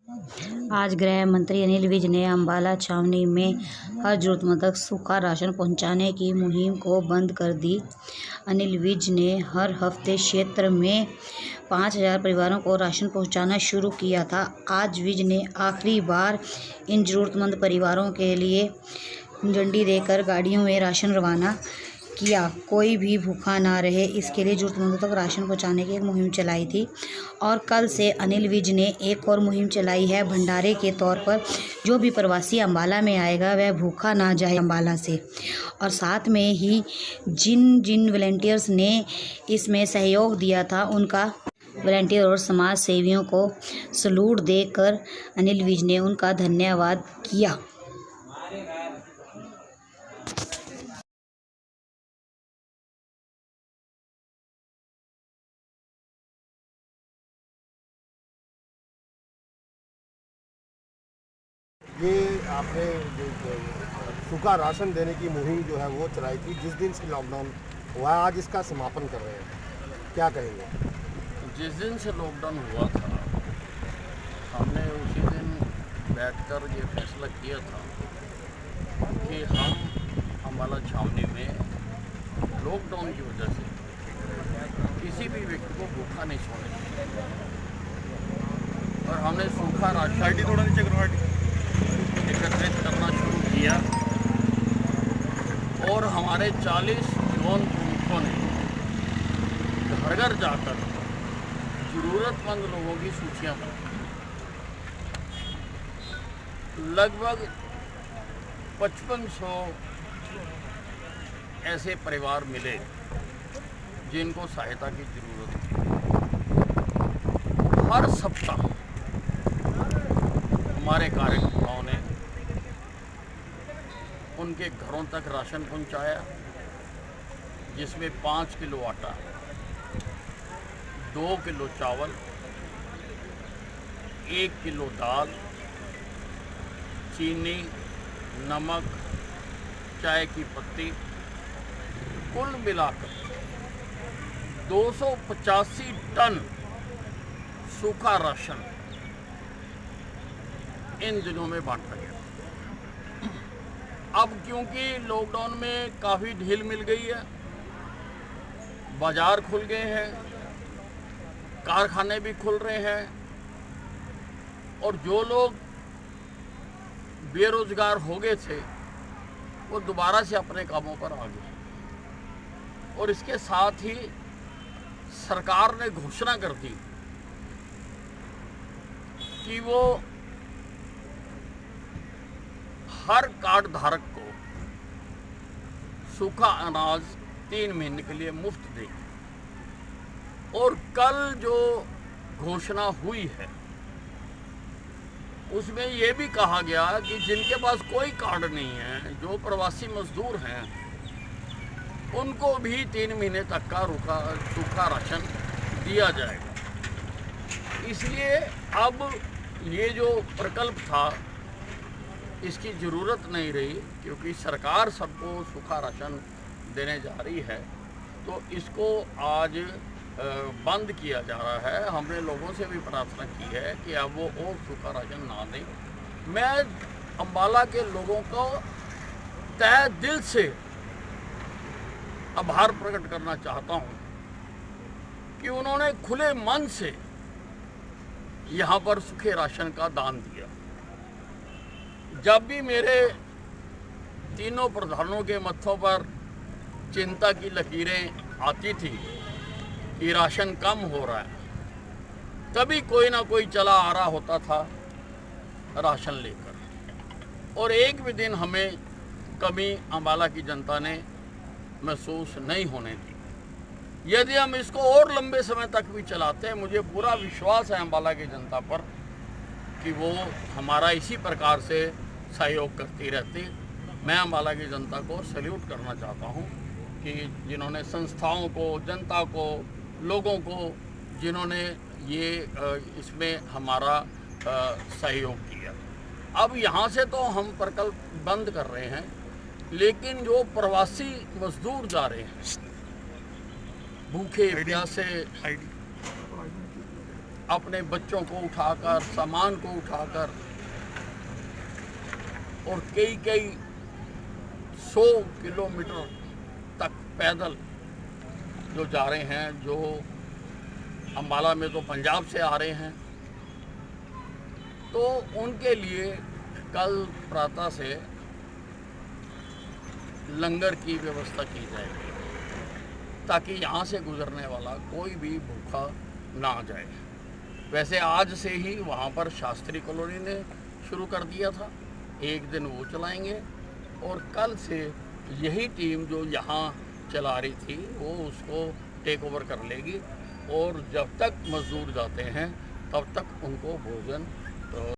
आज गृह मंत्री अनिल विज ने अंबाला छावनी में हर जरूरतमंद तक सूखा राशन पहुंचाने की मुहिम को बंद कर दी। अनिल विज ने हर हफ्ते क्षेत्र में 5,000 परिवारों को राशन पहुंचाना शुरू किया था। आज विज ने आखिरी बार इन जरूरतमंद परिवारों के लिए झंडी देकर गाड़ियों में राशन रवाना किया। कोई भी भूखा ना रहे, इसके लिए जरूरतमंदों तक राशन पहुंचाने की एक मुहिम चलाई थी और कल से अनिल विज ने एक और मुहिम चलाई है भंडारे के तौर पर। जो भी प्रवासी अंबाला में आएगा वह भूखा ना जाए अंबाला से। और साथ में ही जिन जिन वॉलंटियर्स ने इसमें सहयोग दिया था उनका वॉलंटियर और समाज सेवियों को सैल्यूट देकर अनिल विज ने उनका धन्यवाद किया। ये आपने जो सूखा राशन देने की मुहिम जो है वो चलाई थी जिस दिन से लॉकडाउन हुआ, आज इसका समापन कर रहे हैं, क्या कहेंगे? जिस दिन से लॉकडाउन हुआ था हमने उसी दिन बैठकर ये फैसला किया था कि हम अंबाला छावनी में लॉकडाउन की वजह से किसी भी व्यक्ति को भूखा नहीं सोने देंगे और हमने सूखा राशन एकत्रित करना शुरू किया और हमारे 40 जोन प्रमुखों ने घर घर जाकर ज़रूरतमंद लोगों की सूचियां बनाई। लगभग 5500 ऐसे परिवार मिले जिनको सहायता की ज़रूरत थी। हर सप्ताह हमारे कार्यकर्ताओं ने उनके घरों तक राशन पहुंचाया, जिसमें 5 किलो आटा, 2 किलो चावल, 1 किलो दाल, चीनी, नमक, चाय की पत्ती, कुल मिलाकर 285 टन सूखा राशन इन दिनों में बांटा गया। अब क्योंकि लॉकडाउन में काफ़ी ढील मिल गई है, बाजार खुल गए हैं, कारखाने भी खुल रहे हैं और जो लोग बेरोजगार हो गए थे वो दोबारा से अपने कामों पर आ गए। और इसके साथ ही सरकार ने घोषणा कर दी कि वो हर कार्ड धारक को सूखा अनाज 3 महीने के लिए मुफ्त देगी। और कल जो घोषणा हुई है उसमें ये भी कहा गया कि जिनके पास कोई कार्ड नहीं है, जो प्रवासी मजदूर हैं, उनको भी 3 महीने तक का सूखा राशन दिया जाएगा। इसलिए अब ये जो प्रकल्प था इसकी ज़रूरत नहीं रही, क्योंकि सरकार सबको सूखा राशन देने जा रही है, तो इसको आज बंद किया जा रहा है। हमने लोगों से भी प्रार्थना की है कि अब वो और सूखा राशन ना दें। मैं अंबाला के लोगों को तहे दिल से आभार प्रकट करना चाहता हूँ कि उन्होंने खुले मन से यहाँ पर सूखे राशन का दान दिया। जब भी मेरे तीनों प्रधानों के मत्थों पर चिंता की लकीरें आती थी कि राशन कम हो रहा है, तभी कोई ना कोई चला आ रहा होता था राशन लेकर, और एक भी दिन हमें कमी अंबाला की जनता ने महसूस नहीं होने दी। यदि हम इसको और लंबे समय तक भी चलाते हैं, मुझे पूरा विश्वास है अंबाला की जनता पर कि वो हमारा इसी प्रकार से सहयोग करती रहती। मैं अंबाला की जनता को सैल्यूट करना चाहता हूँ कि जिन्होंने संस्थाओं को, जनता को, लोगों को, जिन्होंने ये इसमें हमारा सहयोग किया। अब यहाँ से तो हम प्रकल्प बंद कर रहे हैं, लेकिन जो प्रवासी मजदूर जा रहे हैं भूखे प्यासे, अपने बच्चों को उठाकर, सामान को उठाकर और कई 100 किलोमीटर तक पैदल जो जा रहे हैं, जो अम्बाला में तो पंजाब से आ रहे हैं, तो उनके लिए कल प्रातः से लंगर की व्यवस्था की जाएगी ताकि यहाँ से गुजरने वाला कोई भी भूखा ना जाए। वैसे आज से ही वहाँ पर शास्त्री कॉलोनी ने शुरू कर दिया था, एक दिन वो चलाएंगे और कल से यही टीम जो यहाँ चला रही थी वो उसको टेक ओवर कर लेगी और जब तक मजदूर जाते हैं तब तक उनको भोजन